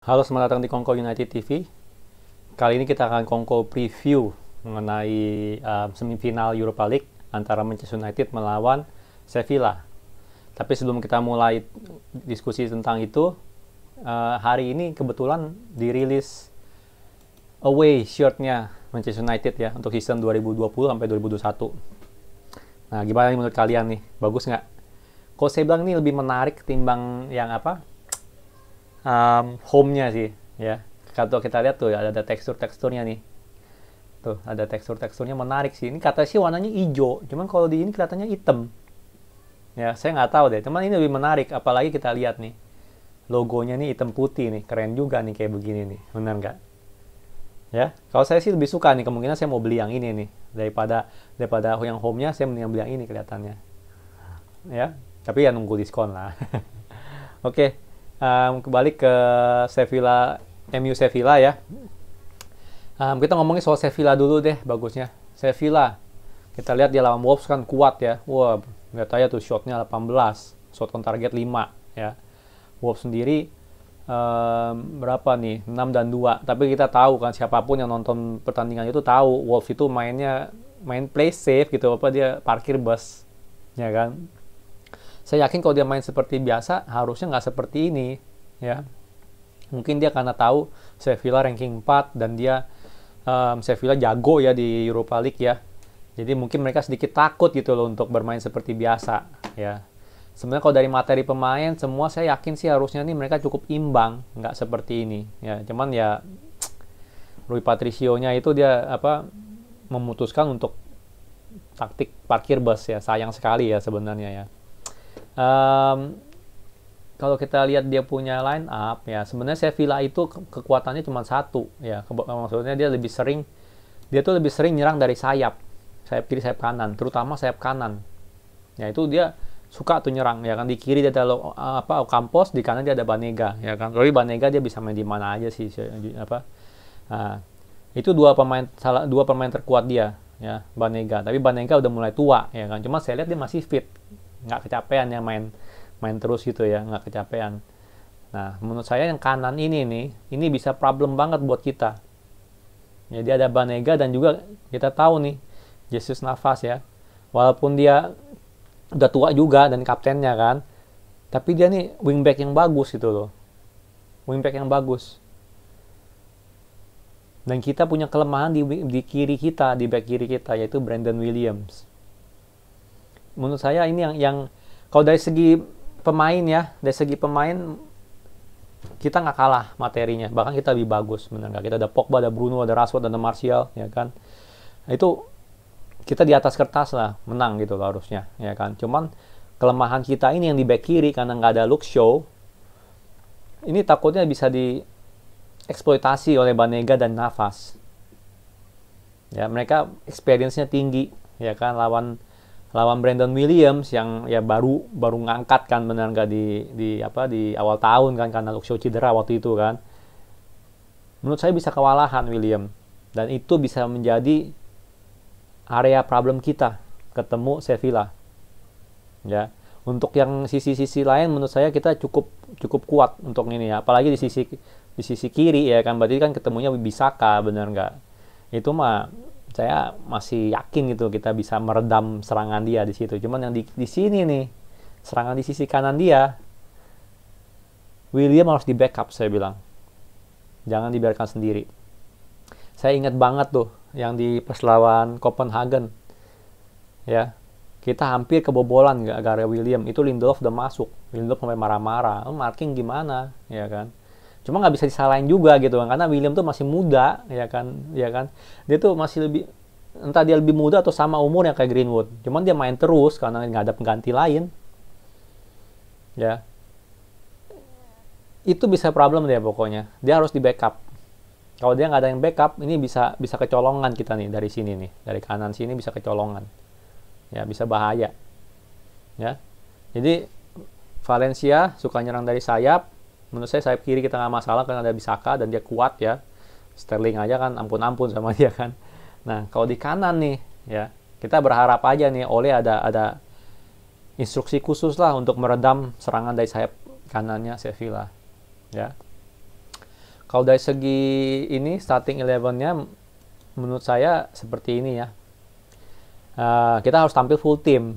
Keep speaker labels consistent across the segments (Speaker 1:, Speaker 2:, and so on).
Speaker 1: Halo, selamat datang di Kongko United TV. Kali ini kita akan Kongko preview mengenai semifinal Europa League antara Manchester United melawan Sevilla. Tapi sebelum kita mulai diskusi tentang itu, hari ini kebetulan dirilis away shirtnya Manchester United ya untuk season 2020 sampai 2021. Nah, gimana nih menurut kalian nih? Bagus nggak? Kalau saya bilang ini lebih menarik ketimbang yang home-nya sih ya. Kalau kita lihat tuh ada teksturnya nih, tuh ada teksturnya menarik sih. Ini kata sih warnanya hijau, cuman kalau di ini kelihatannya hitam ya. Saya nggak tahu deh, cuman ini lebih menarik. Apalagi kita lihat nih logonya nih hitam putih nih, keren juga nih kayak begini nih, benar nggak ya? Kalau saya sih lebih suka nih, kemungkinan saya mau beli yang ini nih daripada yang home-nya. Saya mending beli yang ini kelihatannya ya, tapi ya nunggu diskon lah. Oke, kembali ke Sevilla, MU Sevilla ya. Kita ngomongin soal Sevilla dulu deh, bagusnya. Sevilla, kita lihat dia lawan Wolves kan kuat ya. Wah, lihat aja tuh shotnya 18, shot on target 5 ya. Wolves sendiri berapa nih? 6 dan 2. Tapi kita tahu kan, siapapun yang nonton pertandingan itu tahu Wolves itu main play safe gitu, dia parkir bus ya kan. Saya yakin kalau dia main seperti biasa harusnya nggak seperti ini ya. Mungkin dia karena tahu Sevilla ranking 4 dan dia Sevilla jago ya di Europa League ya. Jadi mungkin mereka sedikit takut gitu loh untuk bermain seperti biasa ya. Sebenarnya kalau dari materi pemain semua saya yakin sih harusnya nih mereka cukup imbang, nggak seperti ini ya. Cuman ya Rui Patricio-nya itu dia memutuskan untuk taktik parkir bus ya. Sayang sekali ya sebenarnya ya. Kalau kita lihat dia punya line up ya, sebenarnya Sevilla itu kekuatannya cuma satu ya. Maksudnya dia lebih sering nyerang dari sayap kiri, sayap kanan, terutama sayap kanan ya. Itu dia suka tuh nyerang ya kan. Di kiri dia ada Ocampos, di kanan dia ada Banega ya kan. Tapi Banega dia bisa main di mana aja sih nah, itu dua pemain terkuat dia ya, Banega. Tapi Banega udah mulai tua ya kan. Cuma saya lihat dia masih fit, nggak kecapean ya, main terus gitu ya, nggak kecapean. Nah, menurut saya yang kanan ini bisa problem banget buat kita. Jadi ada Banega dan juga kita tahu nih Jesus Navas ya, walaupun dia udah tua juga dan kaptennya kan, tapi dia nih wingback yang bagus gitu loh, wingback yang bagus. Dan kita punya kelemahan di kiri kita, di back kiri kita, yaitu Brandon Williams. Menurut saya ini yang kalau dari segi pemain kita nggak kalah materinya, bahkan kita lebih bagus, benar nggak? Kita ada Pogba, ada Bruno, ada Rashford, ada Martial ya kan. Itu kita di atas kertas lah menang gitu loh harusnya ya kan. Cuman kelemahan kita ini yang di back kiri, karena nggak ada Luke Shaw, ini takutnya bisa dieksploitasi oleh Banega dan Navas ya. Mereka experience-nya tinggi ya kan, lawan Brandon Williams yang ya baru ngangkat kan, benar nggak, di awal tahun kan, karena Luke Shaw cedera waktu itu kan. Menurut saya bisa kewalahan William, dan itu bisa menjadi area problem kita ketemu Sevilla ya. Untuk yang sisi-sisi lain menurut saya kita cukup kuat untuk ini ya, apalagi di sisi kiri ya kan. Berarti kan ketemunya Bisaka, benar nggak? Itu mah saya masih yakin gitu kita bisa meredam serangan dia di situ. Cuman yang di sini nih, serangan di sisi kanan dia, William harus di backup, saya bilang. Jangan dibiarkan sendiri. Saya ingat banget tuh yang di pas lawan Copenhagen ya, kita hampir kebobolan gara-gara William. Itu Lindelof udah masuk, Lindelof sampai marah-marah, marking gimana ya kan. Cuma nggak bisa disalahin juga gitu kan, karena William tuh masih muda ya kan. Dia tuh masih entah dia lebih muda atau sama umurnya kayak Greenwood. Cuman dia main terus karena nggak ada pengganti lain ya. Itu bisa problem dia pokoknya. Dia harus di backup. Kalau dia nggak ada yang backup, ini bisa kecolongan kita nih dari sini nih, dari kanan sini bisa kecolongan ya, bisa bahaya ya. Jadi Valencia suka nyerang dari sayap. Menurut saya sayap kiri kita nggak masalah karena ada Bisaka dan dia kuat ya. Sterling aja kan ampun-ampun sama dia kan. Nah, kalau di kanan nih ya, kita berharap aja nih Ole ada instruksi khusus lah untuk meredam serangan dari sayap kanannya Sevilla ya. Kalau dari segi ini starting 11-nya menurut saya seperti ini ya. Kita harus tampil full team.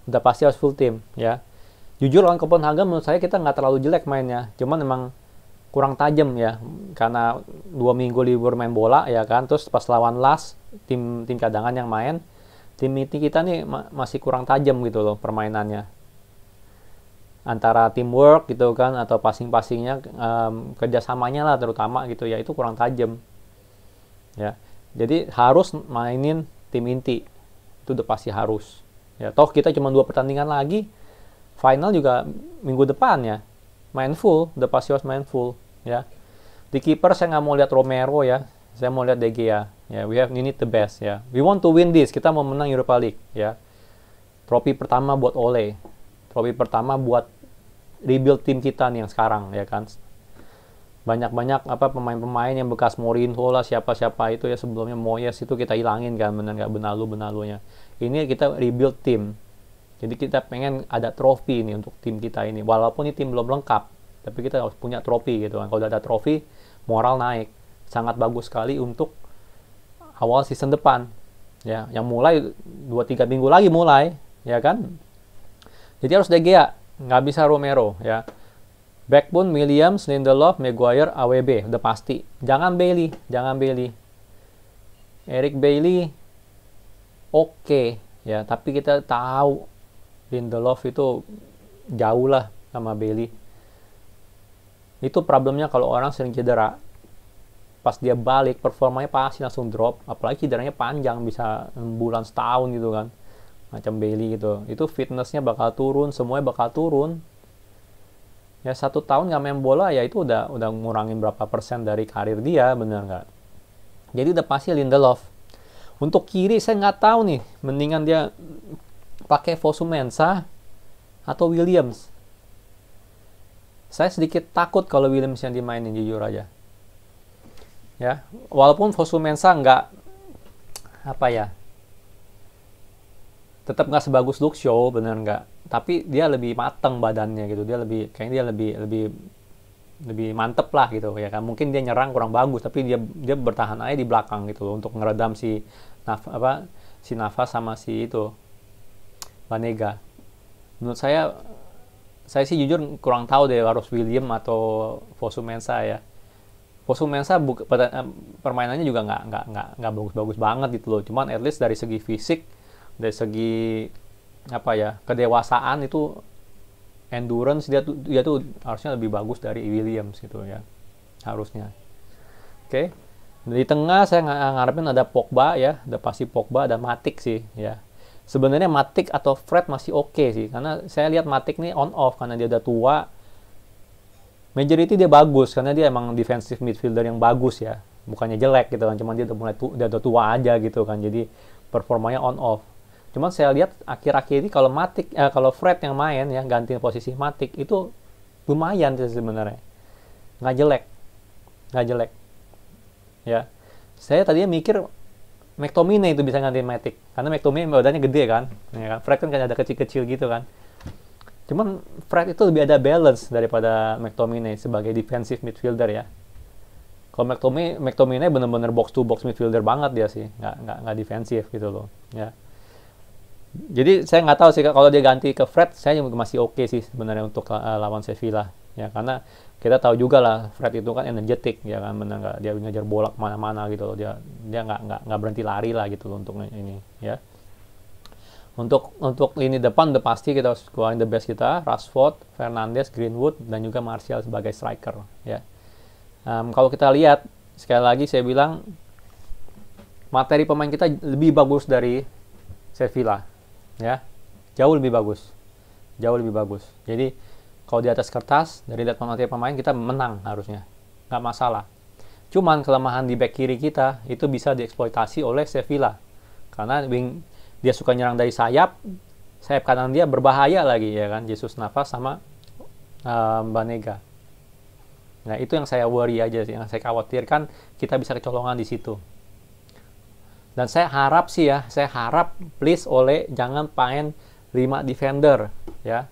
Speaker 1: Udah pasti harus full team ya. Jujur lawan Copenhagen menurut saya kita nggak terlalu jelek mainnya. Cuman memang kurang tajam ya. Karena 2 minggu libur main bola ya kan. Terus pas lawan LAS, tim cadangan yang main, tim inti kita nih masih kurang tajam gitu loh permainannya. Antara teamwork gitu kan, atau passing-passingnya, kerjasamanya lah terutama gitu ya, itu kurang tajam ya. Jadi harus mainin tim inti, itu udah pasti harus ya. Toh kita cuma 2 pertandingan lagi, final juga minggu depan ya, main full, udah pasti harus main full ya. Di kiper saya nggak mau lihat Romero ya, saya mau lihat De Gea ya. We need the best ya, we want to win this, kita mau menang Europa League ya. Trofi pertama buat Ole, trofi pertama buat rebuild tim kita nih yang sekarang ya kan. Banyak-banyak pemain-pemain yang bekas Mourinho lah, siapa-siapa itu ya, sebelumnya Moyes itu kita hilangin kan, benar nggak, benalu-benalunya. Ini kita rebuild tim. Jadi kita pengen ada trofi ini untuk tim kita ini. Walaupun ini tim belum lengkap, tapi kita harus punya trofi gitu kan. Kalau udah ada trofi, moral naik. Sangat bagus sekali untuk awal season depan. Ya, yang mulai 2-3 minggu lagi mulai, ya kan? Jadi harus De Gea, nggak bisa Romero ya. Backbone Williams, Lindelof, Maguire, AWB udah pasti. Jangan Bailey. Eric Bailey oke ya, tapi kita tahu Lindelof itu jauh lah sama Bailey. Itu problemnya kalau orang sering cedera. Pas dia balik performanya pasti langsung drop, apalagi cederanya panjang, bisa 6 bulan, setahun gitu kan. Macam Bailey gitu, itu fitnessnya bakal turun, semuanya bakal turun ya. 1 tahun nggak main bola ya, itu udah ngurangin berapa persen dari karir dia, bener nggak? Jadi udah pasti Lindelof. Untuk kiri saya nggak tahu nih, mendingan dia pakai Fosu Mensah atau Williams. Saya sedikit takut kalau Williams yang dimainin, jujur aja ya. Walaupun Fosu Mensah nggak tetap nggak sebagus Luke Shaw, bener nggak, tapi dia lebih mateng badannya gitu, kayaknya dia lebih mantep lah gitu ya kan. Mungkin dia nyerang kurang bagus, tapi dia bertahan aja di belakang gitu loh, untuk ngeredam si Navas sama si itu Banega. Menurut saya sih jujur kurang tahu deh harus William atau Fosu Mensah ya. Fosu Mensah permainannya juga nggak bagus-bagus banget gitu loh, cuman at least dari segi fisik, dari segi kedewasaan itu, endurance dia tuh harusnya lebih bagus dari Williams gitu ya, harusnya. Oke. Di tengah saya ngarepin ada Pogba ya, udah pasti Pogba, ada Matic sih ya. Sebenarnya Matic atau Fred masih oke sih, karena saya lihat Matic nih on off karena dia udah tua. Majority dia bagus karena dia emang defensive midfielder yang bagus ya, bukannya jelek gitu kan, cuman dia udah tua aja gitu kan, jadi performanya on off. Cuman saya lihat akhir-akhir ini kalau Fred yang main ya, gantiin posisi Matic itu lumayan sih sebenarnya, nggak jelek ya. Saya tadinya mikir McTominay itu bisa gantiin Matic karena McTominay badannya gede kan, ya kan. Fred kan ada kecil-kecil gitu kan. Cuman Fred itu lebih ada balance daripada McTominay sebagai defensive midfielder ya. Kalau McTominay bener-bener box to box midfielder banget dia sih, nggak defensif gitu loh ya. Jadi saya nggak tahu sih kalau dia ganti ke Fred, saya masih oke sih sebenarnya untuk lawan Sevilla ya, karena kita tahu juga lah Fred itu kan energetik ya kan, benar nggak, dia ngejar bola kemana-mana gitu loh, dia nggak berhenti lari lah gitu loh untuk ini ya. Untuk lini depan udah pasti kita harus keluarin the best kita, Rashford, Fernandes, Greenwood, dan juga Martial sebagai striker ya. Kalau kita lihat sekali lagi saya bilang materi pemain kita lebih bagus dari Sevilla ya, jauh lebih bagus. Jadi kalau di atas kertas dari lihat materi pemain kita menang harusnya, nggak masalah. Cuman kelemahan di back kiri kita itu bisa dieksploitasi oleh Sevilla karena dia suka nyerang dari sayap kanan dia berbahaya lagi ya kan, Jesus Navas sama Banega. Nah itu yang saya worry aja sih, yang saya khawatirkan kita bisa kecolongan di situ. Dan saya harap please Ole jangan main 5 defender ya.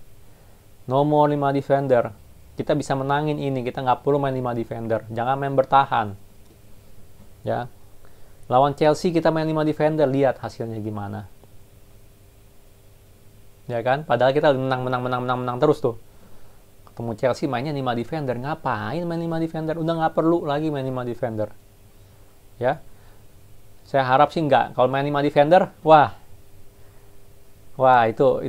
Speaker 1: No more 5 defender. Kita bisa menangin ini, kita nggak perlu main 5 defender. Jangan main bertahan. Ya. Lawan Chelsea kita main 5 defender, lihat hasilnya gimana. Ya kan? Padahal kita menang terus tuh. Ketemu Chelsea mainnya 5 defender. Ngapain main 5 defender? Udah nggak perlu lagi main 5 defender. Ya. Saya harap sih nggak. Kalau main 5 defender, wah itu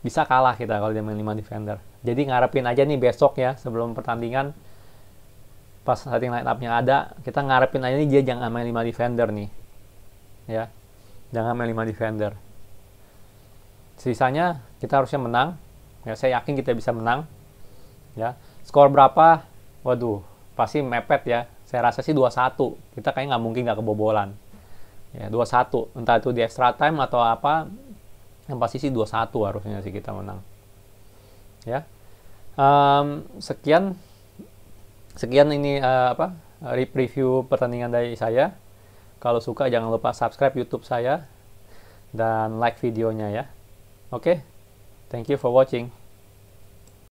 Speaker 1: bisa kalah kita kalau dia main 5 defender. Jadi ngarepin aja nih besok ya, sebelum pertandingan, pas starting line up-nya ada, kita ngarepin aja nih dia jangan main 5 defender nih. Ya. Jangan main 5 defender. Sisanya kita harusnya menang. Ya, saya yakin kita bisa menang. Ya. Skor berapa? Waduh, pasti mepet ya. Saya rasa sih 2-1. Kita kayaknya nggak mungkin nggak kebobolan. Ya, 2-1. Entah itu di extra time atau apa. Yang pasti sih 2-1 harusnya sih kita menang. Ya. Sekian ini review pertandingan dari saya. Kalau suka jangan lupa subscribe YouTube saya dan like videonya ya. Oke. Thank you for watching.